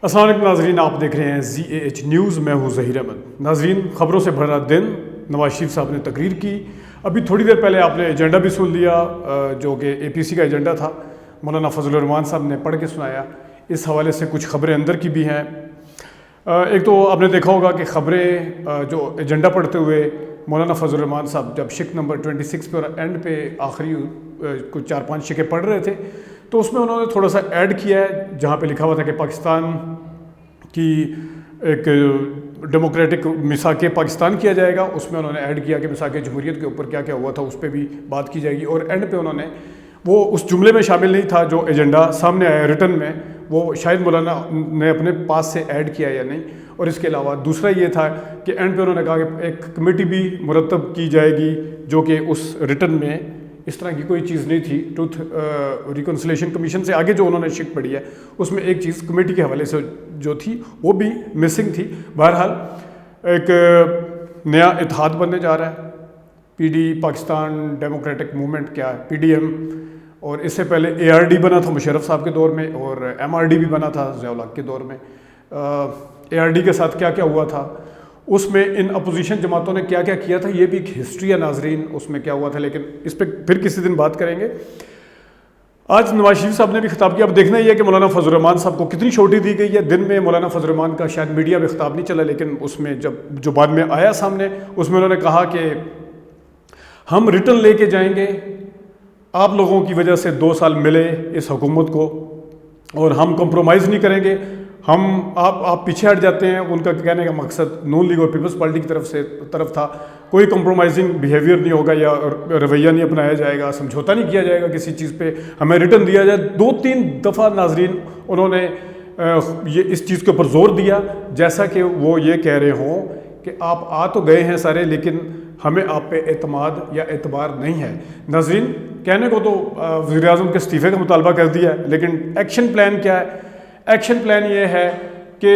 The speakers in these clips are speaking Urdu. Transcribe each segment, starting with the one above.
السلام علیکم ناظرین، آپ دیکھ رہے ہیں ZAH نیوز. میں ہوں ظہیر احمد. ناظرین، خبروں سے بھرا دن. نواز شریف صاحب نے تقریر کی. ابھی تھوڑی دیر پہلے آپ نے ایجنڈا بھی سن لیا جو کہ APC کا ایجنڈا تھا. مولانا فضل الرحمان صاحب نے پڑھ کے سنایا. اس حوالے سے کچھ خبریں اندر کی بھی ہیں. ایک تو آپ نے دیکھا ہوگا کہ خبریں جو ایجنڈا پڑھتے ہوئے مولانا فضل الرحمان صاحب جب شق نمبر 26 پہ اور اینڈ پہ آخری کچھ 4-5 شقیں پڑھ رہے تھے تو اس میں انہوں نے تھوڑا سا ایڈ کیا ہے جہاں پہ لکھا ہوا تھا کہ پاکستان کی ایک ڈیموکریٹک میثاق پاکستان کیا جائے گا. اس میں انہوں نے ایڈ کیا کہ میثاق جمہوریت کے اوپر کیا کیا ہوا تھا اس پہ بھی بات کی جائے گی. اور اینڈ پہ انہوں نے وہ اس جملے میں شامل نہیں تھا جو ایجنڈا سامنے آیا ریٹن میں، وہ شاید مولانا نے اپنے پاس سے ایڈ کیا یا نہیں. اور اس کے علاوہ دوسرا یہ تھا کہ اینڈ پہ انہوں نے کہا کہ ایک کمیٹی بھی مرتب کی جائے گی جو کہ اس ریٹن میں اس طرح کی کوئی چیز نہیں تھی. ٹروتھ ریکنسلیشن کمیشن سے آگے جو انہوں نے شک پڑھی ہے اس میں ایک چیز کمیٹی کے حوالے سے جو تھی وہ بھی مسنگ تھی. بہرحال ایک نیا اتحاد بننے جا رہا ہے. PD پاکستان ڈیموکریٹک موومنٹ کیا ہے PDM، اور اس سے پہلے ARD بنا تھا مشرف صاحب کے دور میں اور MRD بھی بنا تھا ضیاء الحق کے دور میں. ARD کے ساتھ کیا کیا ہوا تھا، اس میں ان اپوزیشن جماعتوں نے کیا کیا کیا تھا، یہ بھی ایک ہسٹری ہے ناظرین اس میں کیا ہوا تھا، لیکن اس پہ پھر کسی دن بات کریں گے. آج نواز شریف صاحب نے بھی خطاب کیا. اب دیکھنا یہ ہے کہ مولانا فضل الرحمان صاحب کو کتنی چھوٹی دی گئی ہے. دن میں مولانا فضل الرحمان کا شاید میڈیا میں خطاب نہیں چلا، لیکن اس میں جو بعد میں آیا سامنے اس میں انہوں نے کہا کہ ہم ریٹرن لے کے جائیں گے، آپ لوگوں کی وجہ سے 2 سال ملے اس حکومت کو اور ہم کمپرومائز نہیں کریں گے. آپ پیچھے ہٹ جاتے ہیں. ان کا کہنے کا مقصد نون لیگ اور پیپلز پارٹی کی طرف تھا. کوئی کمپرومائزنگ بیہیویئر نہیں ہوگا یا رویہ نہیں اپنایا جائے گا، سمجھوتا نہیں کیا جائے گا کسی چیز پہ، ہمیں ریٹرن دیا جائے. 2-3 دفعہ ناظرین انہوں نے یہ اس چیز کے اوپر زور دیا جیسا کہ وہ یہ کہہ رہے ہوں کہ آپ آ تو گئے ہیں سارے لیکن ہمیں آپ پہ اعتماد یا اعتبار نہیں ہے. ناظرین، کہنے کو تو وزیر اعظم کے استعفے کا مطالبہ کر دیا ہے، لیکن ایکشن پلان کیا ہے؟ ایکشن پلان یہ ہے کہ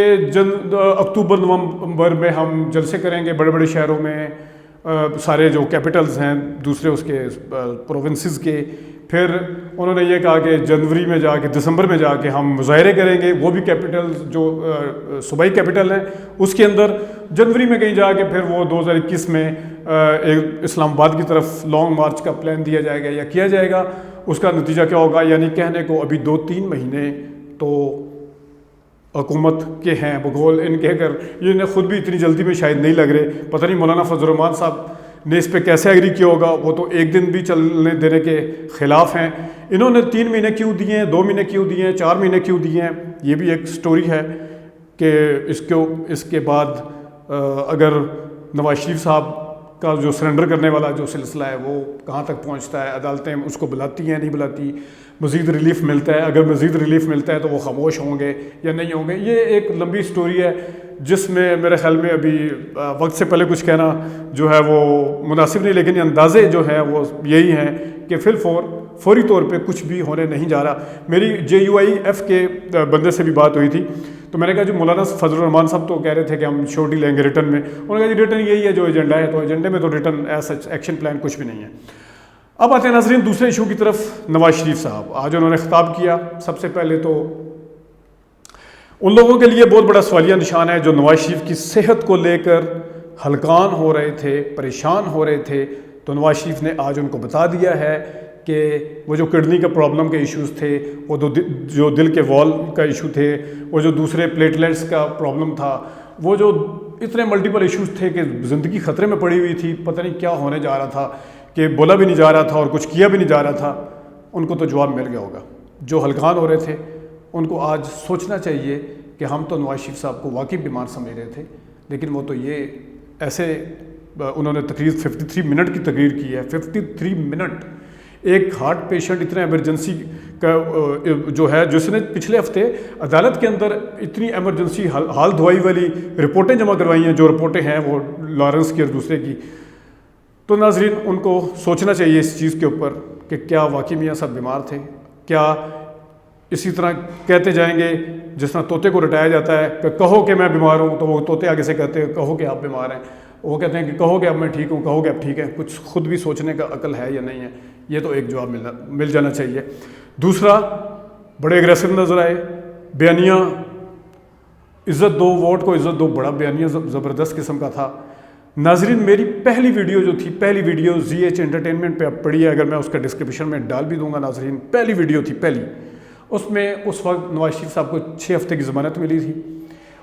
اکتوبر نومبر میں ہم جلسے کریں گے بڑے بڑے شہروں میں، سارے جو کیپٹلز ہیں دوسرے اس کے پروونسز کے. پھر انہوں نے یہ کہا کہ جنوری میں جا کے دسمبر میں جا کے ہم مظاہرے کریں گے، وہ بھی کیپٹلز جو صوبائی کیپٹل ہیں اس کے اندر. جنوری میں کہیں جا کے پھر وہ 2021 میں اسلام آباد کی طرف لانگ مارچ کا پلان دیا جائے گا یا کیا جائے گا. اس کا نتیجہ کیا ہوگا؟ یعنی کہنے کو ابھی 2-3 مہینے تو حکومت کے ہیں بغول ان کے کر یہ خود بھی اتنی جلدی میں شاید نہیں لگ رہے. پتہ نہیں مولانا فضل الرحمان صاحب نے اس پہ کیسے ایگری کیا ہوگا. وہ تو ایک دن بھی چلنے دینے کے خلاف ہیں. انہوں نے 3 مہینے کیوں دیے ہیں، 2 مہینے کیوں دیے ہیں، 4 مہینے کیوں دیے ہیں، یہ بھی ایک سٹوری ہے کہ اس کے بعد اگر نواز شریف صاحب کا جو سرنڈر کرنے والا جو سلسلہ ہے وہ کہاں تک پہنچتا ہے، عدالتیں اس کو بلاتی ہیں نہیں بلاتی، مزید ریلیف ملتا ہے، اگر مزید ریلیف ملتا ہے تو وہ خاموش ہوں گے یا نہیں ہوں گے. یہ ایک لمبی سٹوری ہے جس میں میرے خیال میں ابھی وقت سے پہلے کچھ کہنا جو ہے وہ مناسب نہیں، لیکن اندازے جو ہیں وہ یہی ہیں کہ فوری طور پہ کچھ بھی ہونے نہیں جا رہا. میری JUIF کے بندے سے بھی بات ہوئی تھی تو میں نے کہا جو مولانا فضل الرحمان صاحب تو کہہ رہے تھے کہ ہم چھوٹی لیں گے ریٹرن میں. انہوں نے کہا جی ریٹرن یہی ہے جو ایجنڈا ہے، تو ایجنڈے میں تو ریٹرن سچ ایکشن پلان کچھ بھی نہیں ہے. اب آتے ہیں ناظرین دوسرے ایشو کی طرف. نواز شریف صاحب آج انہوں نے خطاب کیا. سب سے پہلے تو ان لوگوں کے لیے بہت بڑا سوالیہ نشان ہے جو نواز شریف کی صحت کو لے کر ہلکان ہو رہے تھے، پریشان ہو رہے تھے. تو نواز شریف نے آج ان کو بتا دیا ہے کہ وہ جو کڈنی کا پرابلم کے ایشوز تھے، وہ جو دل کے وال کا ایشو تھے، وہ جو دوسرے پلیٹلیٹس کا پرابلم تھا، وہ جو اتنے ملٹیپل ایشوز تھے کہ زندگی خطرے میں پڑی ہوئی تھی، پتہ نہیں کیا ہونے جا رہا تھا، کہ بولا بھی نہیں جا رہا تھا اور کچھ کیا بھی نہیں جا رہا تھا. ان کو تو جواب مل گیا ہوگا. جو ہلکان ہو رہے تھے ان کو آج سوچنا چاہیے کہ ہم تو نواز شریف صاحب کو واقعی بیمار سمجھ رہے تھے، لیکن وہ تو یہ ایسے انہوں نے تقریر 53 منٹ کی تقریر کی ہے. 53 منٹ. ایک ہارٹ پیشنٹ اتنا ایمرجنسی کا جو ہے جس نے پچھلے ہفتے عدالت کے اندر اتنی ایمرجنسی حال دھوائی والی رپورٹیں جمع کروائی ہیں، جو رپورٹیں ہیں وہ لارنس کی اور دوسرے کی. تو ناظرین ان کو سوچنا چاہیے اس چیز کے اوپر کہ کیا واقعی میاں صاحب بیمار تھے. کیا اسی طرح کہتے جائیں گے جس طرح طوطے کو رٹایا جاتا ہے کہ کہو کہ میں بیمار ہوں، تو وہ طوطے آگے سے کہتے ہیں کہو کہ آپ بیمار ہیں. وہ کہتے ہیں کہ کہو کہ اب میں ٹھیک ہوں، کہو کہ اب ٹھیک ہے. کچھ خود بھی سوچنے کا عقل ہے یا نہیں ہے، یہ تو ایک جواب مل جانا چاہیے. دوسرا، بڑے اگریسو نظر آئے. بیانیہ عزت دو، ووٹ کو عزت دو، بڑا بیانیہ زبردست قسم کا تھا۔ ناظرین میری پہلی ویڈیو جو تھی، پہلی ویڈیو زی ایچ انٹرٹینمنٹ پہ اب پڑی ہے، اگر میں اس کا ڈسکرپشن میں ڈال بھی دوں گا ناظرین، پہلی ویڈیو تھی پہلی، اس میں اس وقت نواز شریف صاحب کو 6 ہفتے کی ضمانت ملی تھی۔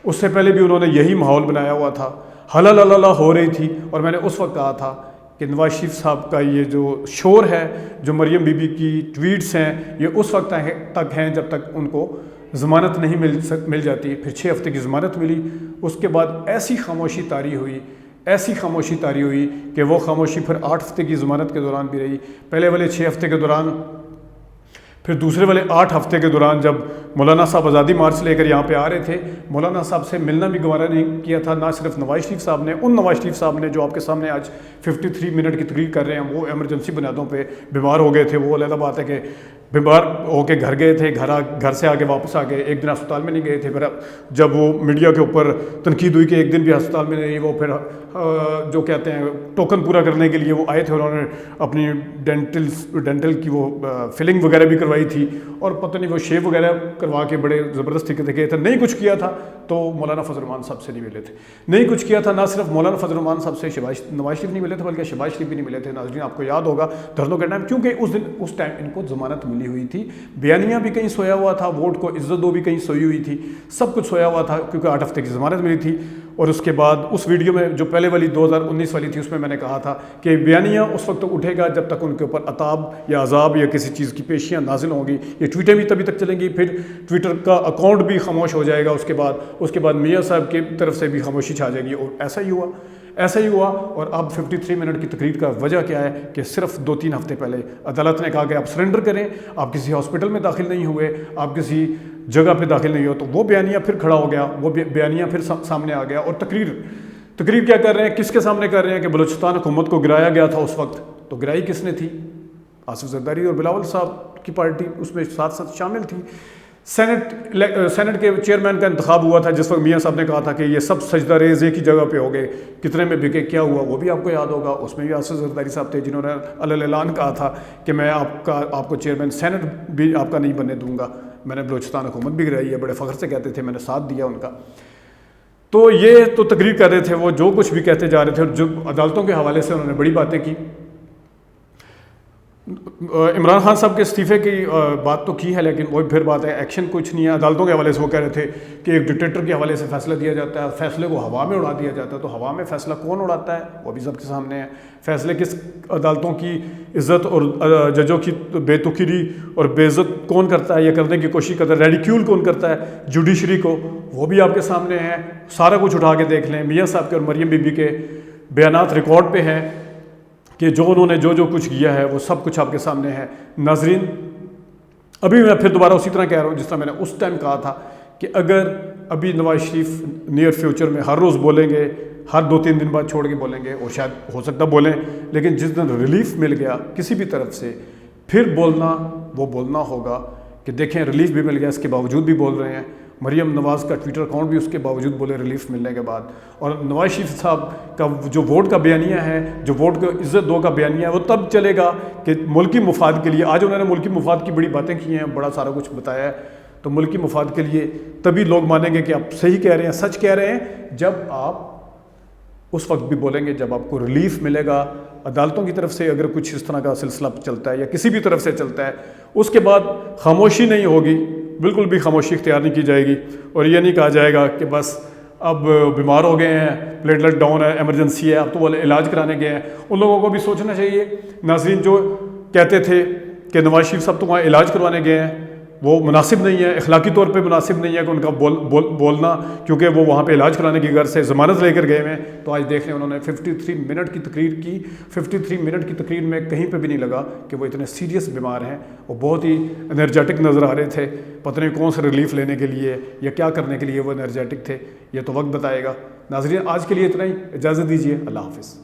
اس سے پہلے بھی انہوں نے یہی ماحول بنایا ہوا تھا، ہلا لا ہو رہی تھی، اور میں نے اس وقت کہا تھا کہ نواز شریف صاحب کا یہ جو شور ہے، جو مریم بی بی کی ٹویٹس ہیں، یہ اس وقت تک ہیں جب تک ان کو ضمانت نہیں مل جاتی۔ پھر 6 ہفتے کی ضمانت ملی، اس کے بعد ایسی خاموشی طاری ہوئی کہ وہ خاموشی پھر 8 ہفتے کی ضمانت کے دوران بھی رہی، پہلے والے 6 ہفتے کے دوران، پھر دوسرے والے 8 ہفتے کے دوران جب مولانا صاحب آزادی مارچ لے کر یہاں پہ آ رہے تھے، مولانا صاحب سے ملنا بھی گوارا نہیں کیا تھا، نہ صرف نواز شریف صاحب نے، ان نواز شریف صاحب نے جو آپ کے سامنے آج 53 منٹ کی تقریر کر رہے ہیں، وہ ایمرجنسی بنیادوں پہ بیمار ہو گئے تھے۔ وہ علیحدہ بات ہے کہ بیمار ہو کے گھر گئے تھے، گھر سے آگے واپس آ گئے، ایک دن ہسپتال میں نہیں گئے تھے۔ پھر جب وہ میڈیا کے اوپر تنقید ہوئی کہ ایک دن بھی ہسپتال میں نہیں، وہ پھر جو کہتے ہیں ٹوکن پورا کرنے کے لیے وہ آئے تھے، انہوں نے اپنی ڈینٹل کی وہ فلنگ وغیرہ بھی کروائی تھی، اور پتہ نہیں وہ شیو وغیرہ کروا کے بڑے زبردست طریقے سے گئے تھے۔ نہیں کچھ کیا تھا تو مولانا فضل الرحمان صاحب سے نہیں ملے تھے، نہیں کچھ کیا تھا، نہ صرف مولانا فضل الرحمان صاحب سے نواز شریف نہیں ملے تھے، بلکہ شہباز شریف بھی نہیں ملے تھے۔ ناظرین آپ کو یاد ہوگا دھرنوں کے ٹائم، کیونکہ اس ٹائم ان کو ضمانت ملی ہوئی تھی، بیانیہ بھی کہیں سویا ہوا تھا، ووٹ کو عزت دو بھی کہیں سوئی ہوئی تھی، سب کچھ سویا ہوا تھا، کیونکہ 8 ہفتے کی ضمانت ملی تھی۔ اور اس کے بعد اس ویڈیو میں جو پہلے والی 2019 والی تھی، اس میں نے کہا تھا کہ بیانیہ اس وقت تک اٹھے گا جب تک ان کے اوپر عطاب یا عذاب یا کسی چیز کی پیشیاں نازل ہوں گی، یہ ٹویٹیں بھی تبھی تک چلیں گی، پھر ٹویٹر کا اکاؤنٹ بھی خاموش ہو جائے گا، اس کے بعد میاں صاحب کی طرف سے بھی خاموشی چھا جائے گی، اور ایسا ہی ہوا۔ اور اب 53 منٹ کی تقریر کا وجہ کیا ہے کہ صرف 2-3 ہفتے پہلے عدالت نے کہا کہ آپ سرنڈر کریں، آپ کسی ہاسپٹل میں داخل نہیں ہوئے، آپ کسی جگہ پہ داخل نہیں ہو، تو وہ بیانیہ پھر کھڑا ہو گیا، وہ بیانیہ پھر سامنے آ گیا۔ اور تقریر کیا کر رہے ہیں، کس کے سامنے کر رہے ہیں کہ بلوچستان حکومت کو گرایا گیا تھا اس وقت، تو گرائی کس نے تھی؟ آصف زرداری اور بلاول صاحب کی پارٹی اس میں ساتھ شامل تھی۔ سینٹ کے چیئرمین کا انتخاب ہوا تھا، جس وقت میاں صاحب نے کہا تھا کہ یہ سب سجدہ ریز ایک ہی جگہ پہ ہو گئے، کتنے میں بکے، کیا ہوا، وہ بھی آپ کو یاد ہوگا۔ اس میں بھی آصف زرداری صاحب تھے جنہوں نے علی اعلان کہا تھا کہ میں آپ کو چیئرمین سینٹ بھی آپ کا نہیں بننے دوں گا، میں نے بلوچستان حکومت بھی گرائی ہے، بڑے فخر سے کہتے تھے، میں نے ساتھ دیا ان کا۔ تو یہ تو تقریر کر رہے تھے، وہ جو کچھ بھی کہتے جا رہے تھے، اور جو عدالتوں کے حوالے سے انہوں نے بڑی باتیں کی۔ عمران خان صاحب کے استعفے کی بات تو کی ہے، لیکن وہی پھر بات ہے، ایکشن کچھ نہیں ہے۔ عدالتوں کے حوالے سے وہ کہہ رہے تھے کہ ایک ڈکٹیٹر کے حوالے سے فیصلہ دیا جاتا ہے، فیصلے کو ہوا میں اڑا دیا جاتا ہے، تو ہوا میں فیصلہ کون اڑاتا ہے وہ بھی سب کے سامنے ہے۔ فیصلے کس عدالتوں کی عزت اور ججوں کی بے توقیری اور بے عزت کون کرتا ہے، یہ کرنے کی کوشش کرتا ہے، ریڈیکیول کون کرتا ہے جوڈیشری کو، وہ بھی آپ کے سامنے ہے۔ سارا کچھ اٹھا کے دیکھ لیں، میاں صاحب کے اور مریم بی بی کے بیانات ریکارڈ پہ ہیں کہ جو انہوں نے جو کچھ کیا ہے وہ سب کچھ آپ کے سامنے ہے۔ ناظرین ابھی میں پھر دوبارہ اسی طرح کہہ رہا ہوں جس طرح میں نے اس ٹائم کہا تھا کہ اگر ابھی نواز شریف نیئر فیوچر میں ہر روز بولیں گے، ہر 2-3 دن بعد چھوڑ کے بولیں گے، اور شاید ہو سکتا بولیں، لیکن جس دن ریلیف مل گیا کسی بھی طرف سے، پھر بولنا ہوگا کہ دیکھیں ریلیف بھی مل گیا، اس کے باوجود بھی بول رہے ہیں۔ مریم نواز کا ٹویٹر اکاؤنٹ بھی اس کے باوجود بولے ریلیف ملنے کے بعد۔ اور نواز شریف صاحب کا جو ووٹ کا بیانیہ ہے، جو ووٹ کو عزت دو کا بیانیہ ہے، وہ تب چلے گا کہ ملکی مفاد کے لیے، آج انہوں نے ملکی مفاد کی بڑی باتیں کی ہیں، بڑا سارا کچھ بتایا ہے، تو ملکی مفاد کے لیے تبھی لوگ مانیں گے کہ آپ صحیح کہہ رہے ہیں، سچ کہہ رہے ہیں، جب آپ اس وقت بھی بولیں گے جب آپ کو ریلیف ملے گا عدالتوں کی طرف سے۔ اگر کچھ اس طرح کا سلسلہ چلتا ہے یا کسی بھی طرف سے چلتا ہے، اس کے بعد خاموشی نہیں ہوگی، بالکل بھی خاموشی اختیار نہیں کی جائے گی، اور یہ نہیں کہا جائے گا کہ بس اب بیمار ہو گئے ہیں، پلیٹلیٹ ڈاؤن ہے، ایمرجنسی ہے، اب تو وہ علاج کرانے گئے ہیں۔ ان لوگوں کو بھی سوچنا چاہیے، ناظرین جو کہتے تھے کہ نواز شریف صاحب تو وہاں علاج کروانے گئے ہیں، وہ مناسب نہیں ہے، اخلاقی طور پہ مناسب نہیں ہے کہ ان کا بولنا، کیونکہ وہ وہاں پہ علاج کرانے کی غرض سے ضمانت لے کر گئے ہیں۔ تو آج دیکھ لیں انہوں نے 53 منٹ کی تقریر کی، 53 منٹ کی تقریر میں کہیں پہ بھی نہیں لگا کہ وہ اتنے سیریس بیمار ہیں، وہ بہت ہی انرجیٹک نظر آ رہے تھے، پتہ نہیں کون سے ریلیف لینے کے لیے یا کیا کرنے کے لیے وہ انرجیٹک تھے، یہ تو وقت بتائے گا۔ ناظرین آج کے لیے اتنا ہی، اجازت دیجیے، اللہ حافظ۔